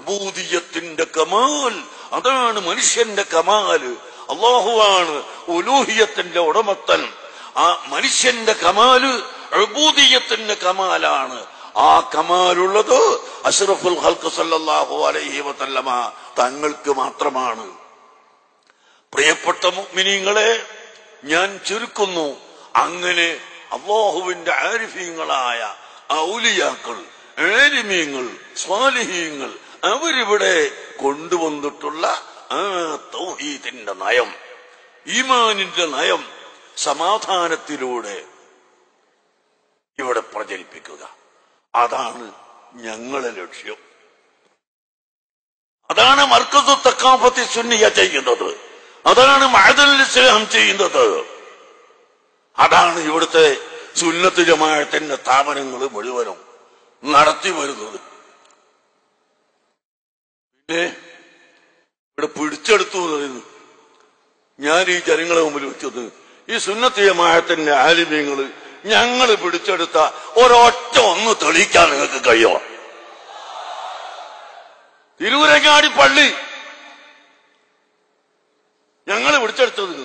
ഉബൂദിയത്തിന്റെ കമാൽ, അതാണ് മനുഷ്യന്റെ കമാല്. അല്ലാഹുവാണ് ഉലൂഹിയത്തിന്റെ ഉടമത്തൻ. ആ മനുഷ്യന്റെ കമാല് ഉബൂദിയത്തിന്റെ കമാലാണ്. ആ കമാലുള്ളത് അഷ്റഫുൽ ഖൽഖ് സല്ലല്ലാഹു അലൈഹി വസല്ലമ തങ്ങൾക്ക് മാത്രമാണ്. പ്രിയപ്പെട്ട മുഅ്മിനീങ്ങളെ, ഞാൻ ചുരുക്കുന്നു. അങ്ങനെ അല്ലാഹുവിന്റെ ആരിഫീങ്ങളായ ഔലിയാക്കൾ, ആലിമീങ്ങൾ, സ്വാലിഹീങ്ങൾ അവരിവിടെ കൊണ്ടുവന്നിട്ടുള്ള ആ തൗഹീദിന്റെ നയം, ഈമാനിന്റെ നയം സമാധാനത്തിലൂടെ ഇവിടെ പ്രചരിപ്പിക്കുക. അതാണ് ഞങ്ങളെ ലക്ഷ്യം. അതാണ് മർക്കസു തഖാഫത്തി സുന്നിയ ചെയ്യുന്നത്. അതാണ് മഅദൽ ഇസ്ലാം ചെയ്യുന്നത്. അതാണ് ഇവിടുത്തെ സുന്നത്ത് ജമാഅത്തിന്റെ സ്ഥാപനങ്ങൾ മുഴുവനും നടത്തി വരുന്നത്. പിന്നെ ഇവിടെ പിടിച്ചെടുത്തു പറയുന്നു. ഞാൻ ഈ ജനങ്ങളെ മുമ്പിൽ വെച്ചത് ഈ സുന്നത്ത് ജമാഅത്തിന്റെ ആലിമീങ്ങള് ഞങ്ങള് പിടിച്ചെടുത്ത ഒരൊറ്റ ഒന്ന് തെളിയിക്കാൻ നിങ്ങൾക്ക് കഴിയോ? തിരൂരങ്ങാടി പള്ളി ഞങ്ങള് പിടിച്ചെടുത്തത്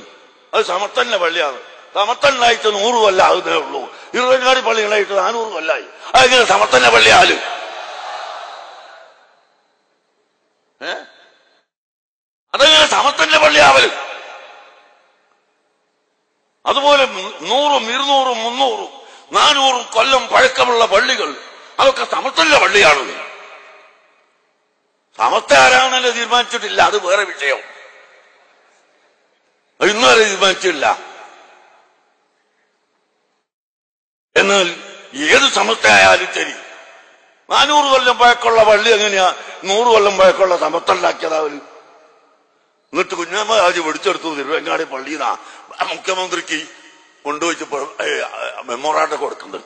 അത് സമത്തന്റെ പള്ളിയാണ്. സമത്തനായിട്ട് 100 കൊല്ലം ആകുന്നേ ഉള്ളൂ. തിരൂരങ്ങാടി പള്ളികളായിട്ട് 400 കൊല്ലായി. അതെങ്ങനെ സമത്തന്റെ പള്ളിയാല്? അതെങ്ങനെ സമത്തന്റെ പള്ളിയാവല്? അതുപോലെ 100, 200, 300, 400 കൊല്ലം പഴക്കമുള്ള പള്ളികൾ അതൊക്കെ സമത്തന്റെ പള്ളിയാണ്. സമസ്ത ആരാണെന്നല്ലേ തീരുമാനിച്ചിട്ടില്ല, അത് വേറെ വിഷയം. ഇന്നുവരെ തീരുമാനിച്ചില്ല. എന്നാൽ ഏത് സമസ്തയായാലും ശരി, 400 കൊല്ലം പഴക്കമുള്ള പള്ളി എങ്ങനെയാ 100 കൊല്ലം പഴക്കമുള്ള സമസ്തണ്ടാക്കിയതാവല്? എന്നിട്ട് കുഞ്ഞമ്മ രാജ് പിടിച്ചെടുത്തു തിരുവങ്ങാടി പള്ളിന്നാ മുഖ്യമന്ത്രിക്ക് കൊണ്ടുപോയിച്ചപ്പോൾ മെമ്മോറാണ്ടം കൊടുക്കുന്നത്.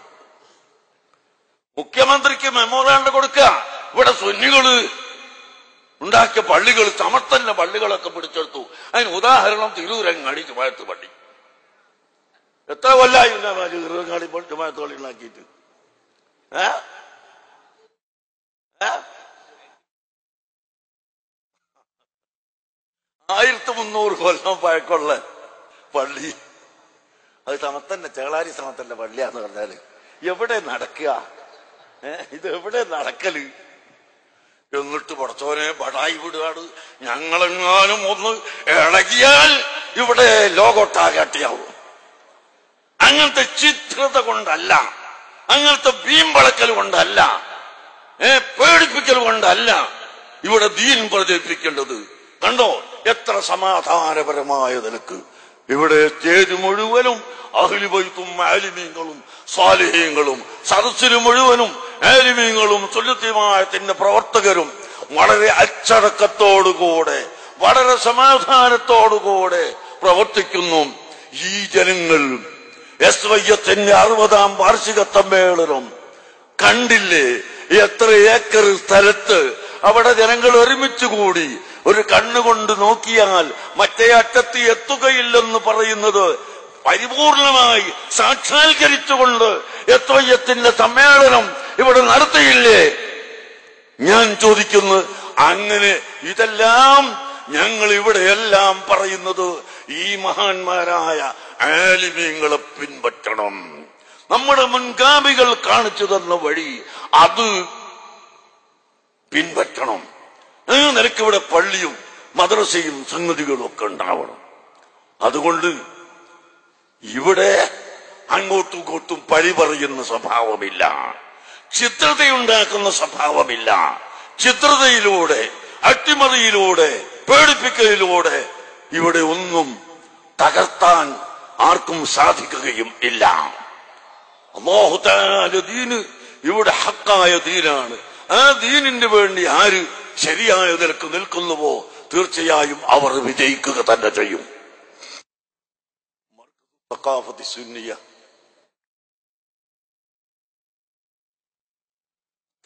മുഖ്യമന്ത്രിക്ക് മെമ്മോറാണ്ടം കൊടുക്കുക. ഇവിടെ സുന്നികള് ഉണ്ടാക്കിയ പള്ളികൾ, സമസ്തന്റെ പള്ളികളൊക്കെ പിടിച്ചെടുത്തു. അതിന് ഉദാഹരണം തിരൂരങ്ങാടി ജുമാഅത്ത് പള്ളി. എത്ര കൊല്ലായി തിരുവങ്ങാടി ജുമാഅത്ത് പള്ളി ഉണ്ടാക്കിയിട്ട്? 1300 കൊല്ലം പഴക്കമുള്ള പള്ളി. അത് സമത്തന്റെ ചേളാരി സമത്തന്റെ പള്ളിയാന്ന് പറഞ്ഞാല് എവിടെ നടക്കുക? ഇത് എവിടെ നടക്കല്? എന്നിട്ട് പടച്ചോനെ ബടായി വിടുകയാണ്. ഞങ്ങളെങ്ങാനും ഒന്ന് ഇളകിയാൽ ഇവിടെ ലോകോട്ടാകട്ടിയാവും. അങ്ങനത്തെ ചിത്രത കൊണ്ടല്ല, അങ്ങനത്തെ വീമ്പളക്കൽ കൊണ്ടല്ല, പേടിപ്പിക്കൽ കൊണ്ടല്ല ഇവിടെ ദീൻ പ്രചരിപ്പിക്കേണ്ടത്. കണ്ടോ എത്ര സമാധാനപരമായ നിലക്ക് ഇവിടെ സ്റ്റേജ് മുഴുവനും അഹ്ലു ബൈത്തും ആലിമീങ്ങളും സ്വാലിഹീങ്ങളും, സദസ്സിന് മുഴുവനും ആലിമീങ്ങളും സുന്നത്ത് ജമാഅത്തിന്റെ പ്രവർത്തകരും വളരെ അച്ചടക്കത്തോടുകൂടെ, വളരെ സമാധാനത്തോടുകൂടെ പ്രവർത്തിക്കുന്നു. ഈ ജനങ്ങൾ SYS-ന്റെ 60ാം വാർഷിക സമ്മേളനം കണ്ടില്ലേ? എത്ര ഏക്കർ സ്ഥലത്ത് അവിടെ ജനങ്ങൾ ഒരുമിച്ച് കൂടി ഒരു കണ്ണുകൊണ്ട് നോക്കിയാൽ മറ്റേ അറ്റത്ത് എത്തുകയില്ലെന്ന് പറയുന്നത് പരിപൂർണമായി സാക്ഷാത്കരിച്ചുകൊണ്ട് SYS-ന്റെ സമ്മേളനം ഇവിടെ നടത്തിയില്ലേ? ഞാൻ ചോദിക്കുന്നു, അങ്ങനെ ഇതെല്ലാം ഞങ്ങൾ ഇവിടെയെല്ലാം പറയുന്നത് ഈ മഹാന്മാരായ ആലിമീങ്ങളെ പിൻപറ്റണം. നമ്മുടെ മുൻഗാമികൾ കാണിച്ചു തന്ന വഴി അത് പിൻപറ്റണം. നിനക്കിവിടെ പള്ളിയും മദ്രസയും സംഗതികളും ഒക്കെ ഉണ്ടാവണം. അതുകൊണ്ട് ഇവിടെ അങ്ങോട്ടും ഇങ്ങോട്ടും പഴി പറയുന്ന സ്വഭാവമില്ല, ചിത്രതയുണ്ടാക്കുന്ന സ്വഭാവമില്ല. ചിത്രതയിലൂടെ, അട്ടിമറിയിലൂടെ, പേടിപ്പിക്കലിലൂടെ ഇവിടെ ഒന്നും തകർത്താൻ ആർക്കും സാധിക്കുകയും ഇല്ല. അല്ലാഹു തആല ദീന് ഇവിടെ ഹക്കായ ദീനാണ്. ആ ദീനിന് വേണ്ടി ആര് ശരിയായ നിലക്ക് നിൽക്കുന്നുവോ തീർച്ചയായും അവർ വിജയിക്കുക തന്നെ ചെയ്യും. തഖാഫത്തി സുന്നിയ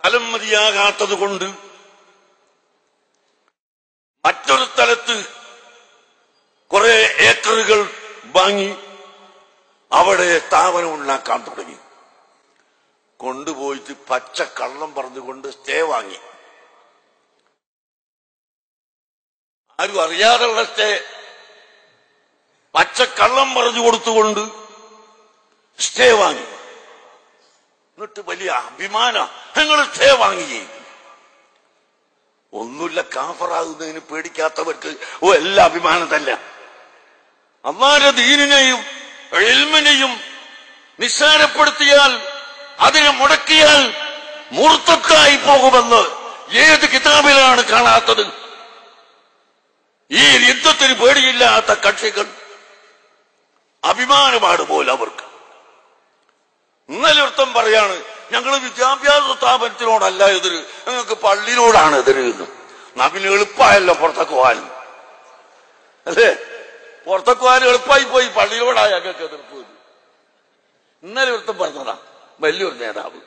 സ്ഥലം മതിയാകാത്തത് കൊണ്ട് മറ്റൊരു സ്ഥലത്ത് കുറെ ഏക്കറുകൾ വാങ്ങി അവിടെ സ്ഥാപനം ഉണ്ടാക്കാൻ തുടങ്ങി. കൊണ്ടുപോയിട്ട് പച്ച കള്ളം പറഞ്ഞുകൊണ്ട് സ്റ്റേ വാങ്ങി. ആരും അറിയാതുള്ള പച്ചക്കള്ളം പറഞ്ഞു കൊടുത്തുകൊണ്ട് സ്റ്റേ വാങ്ങി. എന്നിട്ട് വലിയ അഭിമാനം, ഞങ്ങൾ സ്റ്റേ വാങ്ങി. ഒന്നുമില്ല, കാഫറാകുന്നതിന് പേടിക്കാത്തവർക്ക് എല്ലാ അഭിമാനം തന്നെ. അല്ലാഹുവിന്റെ ദീനിനെയും ഇൽമിനെയും നിസ്സാരപ്പെടുത്തിയാൽ, അതിനെ മുടക്കിയാൽ മുർത്തത്തായി പോകുമെന്ന് ഏത് കിതാബിലാണ് കാണാത്തത്? ഈ യുദ്ധത്തിന് പേടിയില്ലാത്ത കക്ഷികൾ അഭിമാനമാണ് പോലെ അവർക്ക്. ഇന്നലെ ഒരുത്തം പറയാണ്, ഞങ്ങൾ വിദ്യാഭ്യാസ സ്ഥാപനത്തിനോടല്ല എതിര്, ഞങ്ങൾക്ക് പള്ളിയോടാണ് എതിര്. പിന്നെ എളുപ്പമായല്ലോ പുറത്തേക്ക് പോകാനും, അല്ലേ? പുറത്തേക്ക് പോകാനും എളുപ്പമായി പോയി, പള്ളിയോടായ ഞങ്ങൾക്ക് എതിർപ്പ്. ഇന്നലെ ഒരുത്തം പറഞ്ഞതാ വലിയൊരു നേതാവ്.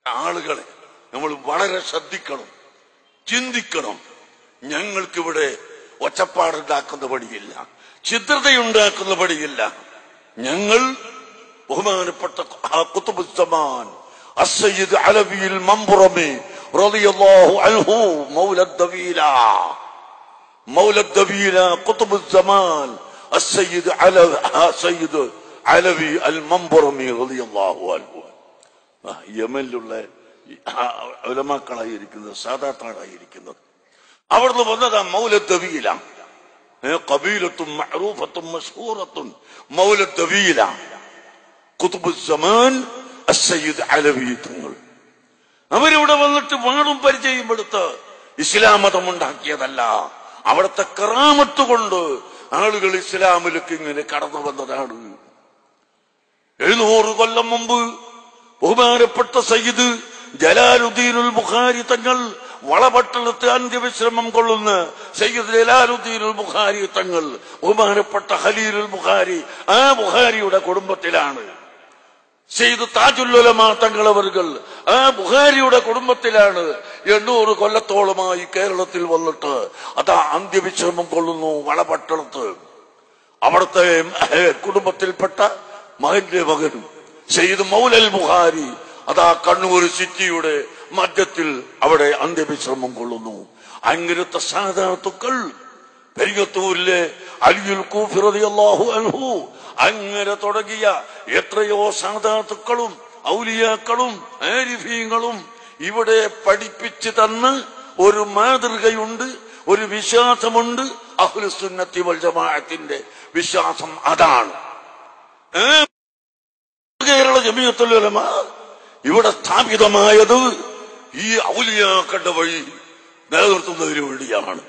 ആളുകളെ നമ്മൾ വളരെ ശ്രദ്ധിക്കണം, ചിന്തിക്കണം. ഞങ്ങൾക്കിവിടെ ഒച്ചപ്പാടുണ്ടാക്കുന്ന പണിയില്ല, ചിത്രതയുണ്ടാക്കുന്ന പണിയില്ല. ഞങ്ങൾ ബഹുമാനപ്പെട്ട ഖുത്ബുസ്സമാൻ അസ്സയ്യിദ് അലവിയിൽ മംബുറമി റളിയല്ലാഹു അൻഹു മൗലദ്ദവീല ഖുത്ബുസ്സമാൻ അസ്സയ്യിദ് അലവി അൽ മംബുറമി റളിയല്ലാഹു അൻഹു യമനിലുള്ള ഉലമാക്കളായിരിക്കുന്നത്, സാദാത്താളായിരിക്കുന്നത്. അവിടുന്ന് വന്നതാ മൗലദ്ദവീല, ഖബീലത്തും മഅറൂഫത്തും മശ്ഹൂറത്തും മൗലദ്ദവീല ഖുത്ബുസ്സമാൻ അസ്സയ്യിദ് അലവി തങ്ങൾ. അവരിവിടെ വന്നിട്ട് വാടും പരിചയപ്പെടുത്ത് ഇസ്ലാം മതം ഉണ്ടാക്കിയതല്ല, അവിടുത്തെ കറാമത്ത് കൊണ്ട് ആളുകൾ ഇസ്ലാമിലേക്ക് ഇങ്ങനെ കടന്നു വന്നതാണ്. 700 കൊല്ലം മുമ്പ് ബഹുമാനപ്പെട്ട സയ്യിദ് ജലാലുദ്ദീനുൽ ബുഖാരി തങ്ങൾ, വളപട്ടണത്ത് അന്ത്യവിശ്രമം കൊള്ളുന്ന സയ്യിദ് ജലാലുദ്ദീനുൽ ബുഖാരി തങ്ങൾ, ബഹുമാനപ്പെട്ട ഖലീലുൽ ബുഖാരി, ആ ബുഖാരിയുടെ കുടുംബത്തിലാണ്. സയ്യിദ് താജുൽ ഉലമാ തങ്ങളവർകൾ ആ ബുഖാരിയുടെ കുടുംബത്തിലാണ്. 800 കൊല്ലത്തോളമായി കേരളത്തിൽ വന്നിട്ട് അതാ അന്ത്യവിശ്രമം കൊള്ളുന്നു വളപട്ടണത്ത്. അവിടുത്തെ കുടുംബത്തിൽപ്പെട്ട മകന്റെ മകനും സയ്യിദ് മൗലൽ ബുഖാരി അതാ കണ്ണൂർ സിറ്റിയുടെ മധ്യത്തിൽ അവിടെ അന്ത്യവിശ്രമം കൊള്ളുന്നു. അങ്ങനത്തെ സാദാത്തുക്കൾ പെരിയത്തൂരിലെ അലിയുൽ കൂഫി റളിയല്ലാഹു അൻഹു, അങ്ങനെ തുടങ്ങിയ എത്രയോ സാദാത്തുക്കളും ഔലിയാക്കളും ആരിഫീങ്ങളും ഇവിടെ പഠിപ്പിച്ചു തന്ന് ഒരു മാതൃകയുണ്ട്, ഒരു വിശ്വാസമുണ്ട്. അഹ്ലുസുന്നത്തി വൽ ജമാഅത്തിന്റെ വിശ്വാസം അതാണ്. കേരള ജമിയത്തുൽ ഉലമ ഇവിടെ സ്ഥാപിതമായത് ഈ ഔലിയാക്കളുടെ വഴി നിലനിർത്തുന്നതിന് വേണ്ടിയാണ്.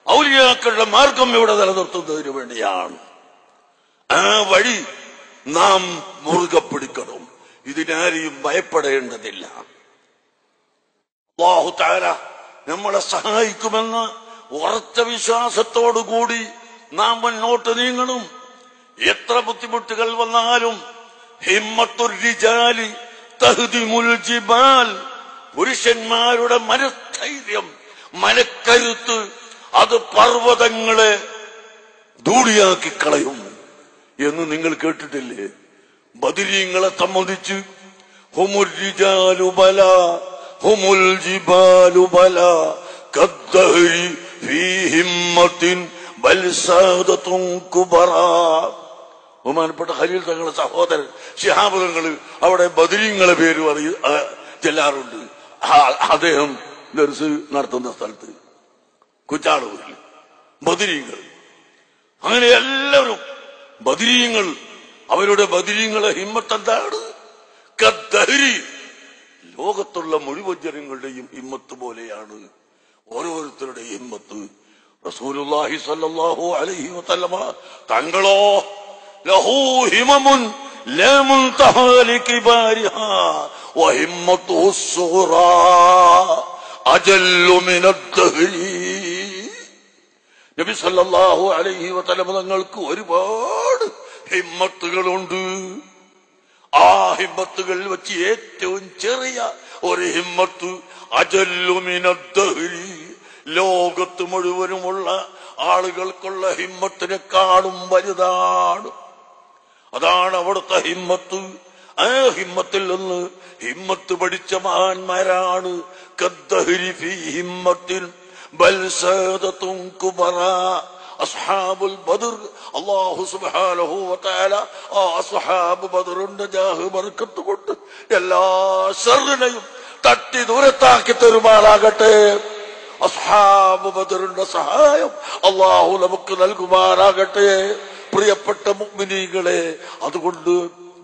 ഔലിയാക്കളുടെ മാർഗം ഇവിടെ നിലനിർത്തുന്നതിന് വേണ്ടിയാണ്. ആ വഴി നാം മുറുകെ പിടിക്കണം. ഇതിനാരെയും ഭയപ്പെടേണ്ടതില്ല. അല്ലാഹു തആല നമ്മളെ സഹായിക്കുമെന്ന ഉറച്ച വിശ്വാസത്തോടുകൂടി നാം മുന്നോട്ട് നീങ്ങണം. എത്ര ബുദ്ധിമുട്ടുകൾ വന്നാലും ഹിമ്മത്തുർ റിജാലി തഹ്ദിമുൽ ജിബാൽ, പുരുഷന്മാരുടെ മനസ്ഥൈര്യം, മനക്കരുത്ത് അത് പർവ്വതങ്ങളെ ധൂളിയാക്കി കളയും എന്ന് നിങ്ങൾ കേട്ടിട്ടില്ലേ? ബദരീങ്ങളെ സംബന്ധിച്ച് ഹുമുർ റിജാലു ബല ഹുമുൽ ജിബാലു ബല കദ്ദഹരി ഫീ ഹിമ്മത്തിൻ ബൽ സാദത്തുൻ കുബറാ. ബഹുമാനപ്പെട്ട ഖലീൽ തങ്ങളുടെ സഹോദരൻ ശിഹാബ് തങ്ങൾ അവിടെ ബദരീങ്ങളെ പേര് ചെല്ലാറുണ്ട്. അദ്ദേഹം ദർസ് നടത്തുന്ന സ്ഥലത്ത് കുറ്റാളൂരിൽ ബദരീങ്ങൾ, അങ്ങനെ എല്ലാവരും ബദരീങ്ങൾ, അവരുടെ ബദരീങ്ങളെ ഹിമ്മത്ത് എന്താണ്? കദ്ദഹരി, ലോകത്തുള്ള മുഴുവൻ ജനങ്ങളുടെയും ഹിമ്മത്ത് പോലെയാണ് ഓരോരുത്തരുടെയും ഹിമ്മത്ത്. റസൂലുള്ളാഹി സ്വല്ലല്ലാഹു അലൈഹി വസല്ലമ തങ്ങളോ ലഹു ഹിമമുൻ ലാ മുൻതഹാ ലികിബാരിഹാ വഹിമ്മത്തുഹു സ്സുഗ്റാ അജല്ലു മിനദ്ദഹരി. നബി സല്ലല്ലാഹു അലൈഹി വസല്ലമ തങ്ങൾക്ക് ഒരുപാട് ഹിമ്മത്തുകളുണ്ട്. ആ ഹിമ്മത്തുകൾ വെച്ച് ഏറ്റവും ചെറിയ ഒരു ഹിമ്മത്ത് അജല്ലു മിനദ്ദഹരി, ലോകത്ത് മുഴുവനുമുള്ള ആളുകൾക്കുള്ള ഹിമ്മത്തിനെക്കാളും വലുതാണ്. അതാണ് അവിടുത്തെ ഹിമ്മത്ത്. ആ ഹിമ്മത്തിൽ നിന്ന് ഹിമ്മത്ത് പഠിച്ച മഹാന്മാരാണ്. കദ്ദഹരി ഫീ ഹിമ്മത്തിൻ ബൽ സാദത്തുൻ കുബറാ അസ്ഹാബുൽ ബദർ. അല്ലാഹു സുബ്ഹാനഹു വ തആല ആ അസ്ഹാബ് ബദറിന്റെ ജാഹ് ബർക്കത്ത് കൊണ്ട് എല്ലാ ശർറിനെയും തട്ടി ദൂരത്താക്കി തരുമാറാകട്ടെ. അസ്ഹാബ് ബദറിന്റെ സഹായം അല്ലാഹു നമുക്ക് നൽകുമാറാകട്ടെ. പ്രിയപ്പെട്ട മുഅ്മിനീങ്ങളെ, അതുകൊണ്ട്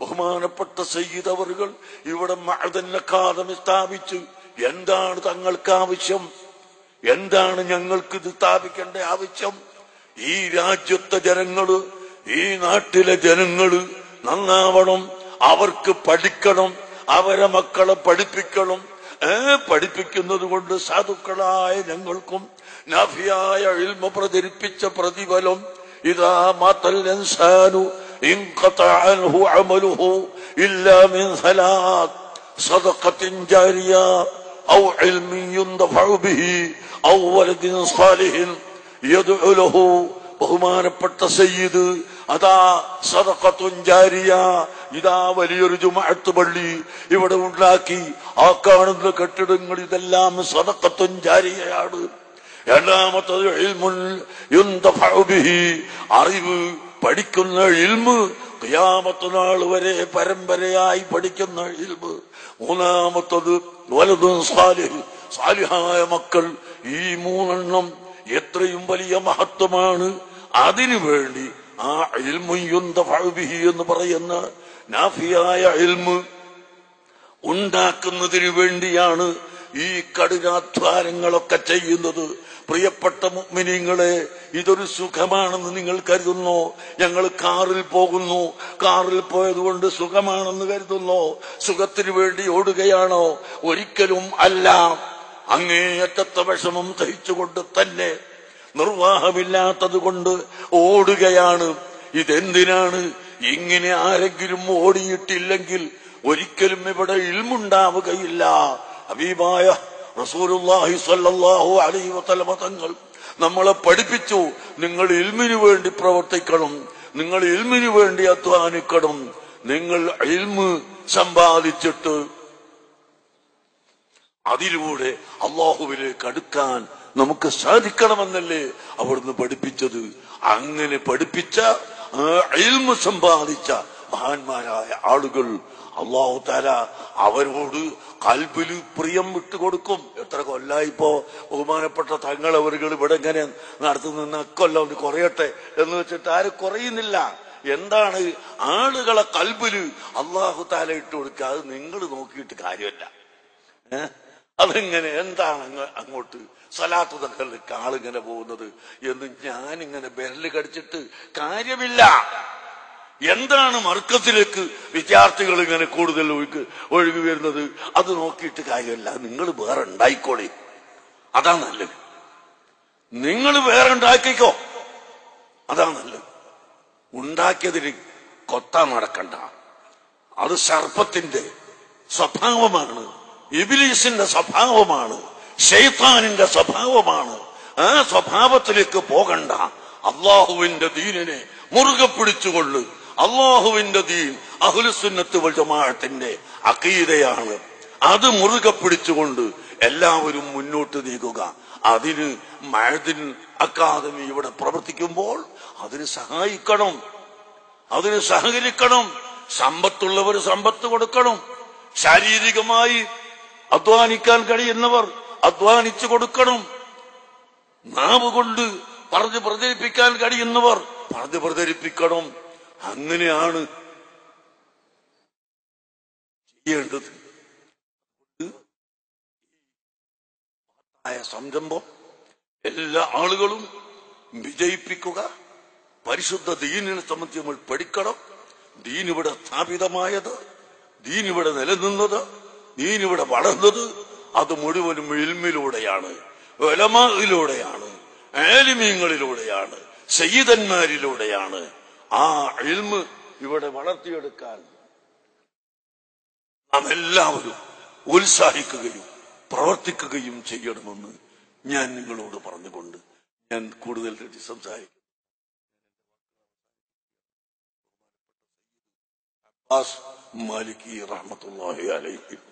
ബഹുമാനപ്പെട്ട സയ്യിദ് അവറുകൾ ഇവിടെ മഅദൻ അക്കാദമി സ്ഥാപിച്ചു. എന്താണ് തങ്ങൾക്ക് ആവശ്യം? എന്താണ് ഞങ്ങൾക്ക് ഇത് സ്ഥാപിക്കേണ്ട ആവശ്യം? ഈ രാജ്യത്തെ ജനങ്ങള്, ഈ നാട്ടിലെ ജനങ്ങള് നന്നാവണം, അവർക്ക് പഠിക്കണം, അവരെ മക്കളെ പഠിപ്പിക്കണം. പഠിപ്പിക്കുന്നത് കൊണ്ട് സാധുക്കളായ ഞങ്ങൾക്കും നാഫിയായ ഇൽമ പ്രചരിപ്പിച്ച പ്രതിഫലം ഇദാ മാതൽ ഇൻസാനു ഇൻഖതഅ അൻഹു അമലുഹു ഇല്ലാ മിൻ സലാത്ത് സദഖത്തിൻ ജാരിയ ഔ ഇൽമിൻ യുൻതഫഉ ബിഹി ഔ വലദിൻ സാലിഹിൻ യദ്ഉ ലഹു. ബഹുമാനപ്പെട്ട സയ്യിദ് അതാ സദഖത്തുൻ ജാരിയ, ഇതാ വലിയൊരു ജുമുഅത്ത് പള്ളി ഇവിടെ ഉണ്ടാക്കി. ആ കാണുന്ന കെട്ടിടങ്ങൾ ഇതെല്ലാം സദഖത്തുൻ ജാരിയയാണ്. രണ്ടാമത്തത് ഇൽമുൻ യുൻതഫഉ ബിഹി, അറിവ് പഠിക്കുന്ന ഇൽമ്, ഖിയാമത്ത് നാൾ വരെ പരമ്പരയായി പഠിക്കുന്ന ഇൽമ്. മൂന്നാമത്തത് വലദുൻ സാലിഹ്, സാലിഹായ മക്കൾ. ഈ മൂന്നെണ്ണം എത്രയും വലിയ മഹത്വമാണ്. അതിനുവേണ്ടി ആ ഇൽമു യുൻതഫഉ ബിഹി എന്ന് പറയുന്ന നാഫിയായ ഇൽമ് ഉണ്ടാക്കുന്നതിന് വേണ്ടിയാണ് ഈ കഠിനാധ്വാനങ്ങളൊക്കെ ചെയ്യുന്നത്. പ്രിയപ്പെട്ട മുഅ്മിനീങ്ങളെ, ഇതൊരു സുഖമാണെന്ന് നിങ്ങൾ കരുതുന്നോ? ഞങ്ങൾ കാറിൽ പോകുന്നു, കാറിൽ പോയതുകൊണ്ട് സുഖമാണെന്ന് കരുതുന്നോ? സുഖത്തിന് വേണ്ടി ഓടുകയാണോ? ഒരിക്കലും അല്ല. അങ്ങേയറ്റത്തെ വിഷമം സഹിച്ചുകൊണ്ട് തന്നെ, നിർവാഹമില്ലാത്തത് കൊണ്ട് ഓടുകയാണ്. ഇതെന്തിനാണ്? ഇങ്ങനെ ആരെങ്കിലും ഓടിയിട്ടില്ലെങ്കിൽ ഒരിക്കലും ഇവിടെ ഇൽമുണ്ടാവുകയില്ല. ഹബീബായ റസൂലുള്ളാഹി സ്വല്ലല്ലാഹു അലൈഹി വസല്ലം തങ്ങൾ നമ്മളെ പഠിപ്പിച്ചു, നിങ്ങൾ ഇൽമിനു വേണ്ടി പ്രവർത്തിക്കണം, നിങ്ങൾ ഇൽമിനു വേണ്ടി അധ്വാനിക്കണം. നിങ്ങൾ ഇൽമ് സമ്പാദിച്ചിട്ട് അതിലൂടെ അള്ളാഹുവിലേക്ക് അടുക്കാൻ നമുക്ക് സാധിക്കണമെന്നല്ലേ അവിടുന്ന് പഠിപ്പിച്ചത്. അങ്ങനെ പഠിപ്പിച്ച ഇൽമ് സമ്പാദിച്ച മഹാന്മാരായ ആളുകൾ അള്ളാഹു തആല അവരോട് കൽബില് പ്രിയം വിട്ടുകൊടുക്കും. എത്ര കൊല്ലായിപ്പോ ബഹുമാനപ്പെട്ട തങ്ങൾ അവരുകൾ ഇവിടെ ഇങ്ങനെ നടത്തുന്ന കൊല്ലം കുറയട്ടെ എന്ന് വെച്ചിട്ട് ആരും കുറയുന്നില്ല. എന്താണ്? ആളുകളെ കൽബില് അള്ളാഹു തആല ഇട്ട് കൊടുക്കുക. അത് നിങ്ങൾ നോക്കിയിട്ട് കാര്യമല്ല. അതെങ്ങനെ? എന്താണ് അങ്ങോട്ട് സലാത്ത് തങ്ങൾക്ക് ആളിങ്ങനെ പോകുന്നത് എന്ന് ഞാനിങ്ങനെ ബെരല് കടിച്ചിട്ട് കാര്യമില്ല. എന്താണ് മർക്കസിലേക്ക് വിദ്യാർത്ഥികൾ ഇങ്ങനെ കൂടുതൽ ഒഴുകി വരുന്നത്? അത് നോക്കിയിട്ട് കാര്യമല്ല. നിങ്ങൾ വേറെ ഉണ്ടായിക്കോളി, അതാ നല്ലത്. നിങ്ങൾ വേറെ ഉണ്ടാക്കിക്കോ, അതാ നല്ലത്. ഉണ്ടാക്കിയതിന് കൊത്താൻ നടക്കണ്ട. അത് സർപ്പത്തിന്റെ സ്വഭാവമാണ്, ഇബ്ലീസിന്റെ സ്വഭാവമാണ്, ശൈത്താനിന്റെ സ്വഭാവമാണ്. ആ സ്വഭാവത്തിലേക്ക് പോകണ്ട. അള്ളാഹുവിന്റെ ദീനിനെ മുറുകെ പിടിച്ചുകൊണ്ട്, അള്ളാഹുവിന്റെ ദീൻ അഹ്ലുസുന്നത്ത് വൽ ജമാഅത്തിന്റെ അഖീദയാണ്. അത് മുറുകെ പിടിച്ചുകൊണ്ട് എല്ലാവരും മുന്നോട്ട് നീങ്ങുക. അതിന് മഅദിൻ അക്കാദമി ഇവിടെ പ്രവർത്തിക്കുമ്പോൾ അതിന് സഹായിക്കണം, അതിന് സഹകരിക്കണം. സമ്പത്തുള്ളവർ സമ്പത്ത് കൊടുക്കണം. ശാരീരികമായി അധ്വാനിക്കാൻ കഴിയുന്നവർ അധ്വാനിച്ചു കൊടുക്കണം. നാവ് കൊണ്ട് പറഞ്ഞു പ്രചരിപ്പിക്കാൻ കഴിയുന്നവർ പറഞ്ഞു പ്രചരിപ്പിക്കണം. അങ്ങനെയാണ് ചെയ്യേണ്ടത്. സംരംഭം എല്ലാ ആളുകളും വിജയിപ്പിക്കുക. പരിശുദ്ധ ദീനിനെ സംബന്ധിച്ച് നമ്മൾ പഠിക്കണം. ദീനിവിടെ സ്ഥാപിതമായത്, ദീനിവിടെ നിലനിന്നത്, ദീനിവിടെ വളർന്നത് അത് മുഴുവനും ഇൽമിലൂടെയാണ്, ഉലമായിലൂടെയാണ്, ആലിമീങ്ങളിലൂടെയാണ്, സയ്യിദന്മാരിലൂടെയാണ്. ആ ഇൽമ് ഇവിടെ വളർത്തിയെടുക്കാൻ നാം എല്ലാവരും ഉത്സാഹിക്കുകയും പ്രവർത്തിക്കുകയും ചെയ്യണമെന്ന് ഞാൻ നിങ്ങളോട് പറഞ്ഞുകൊണ്ട് ഞാൻ കൂടുതൽ സംസാരിക്കും. മാലിക്കി റഹ്മത്തുള്ളാഹി അലൈഹി.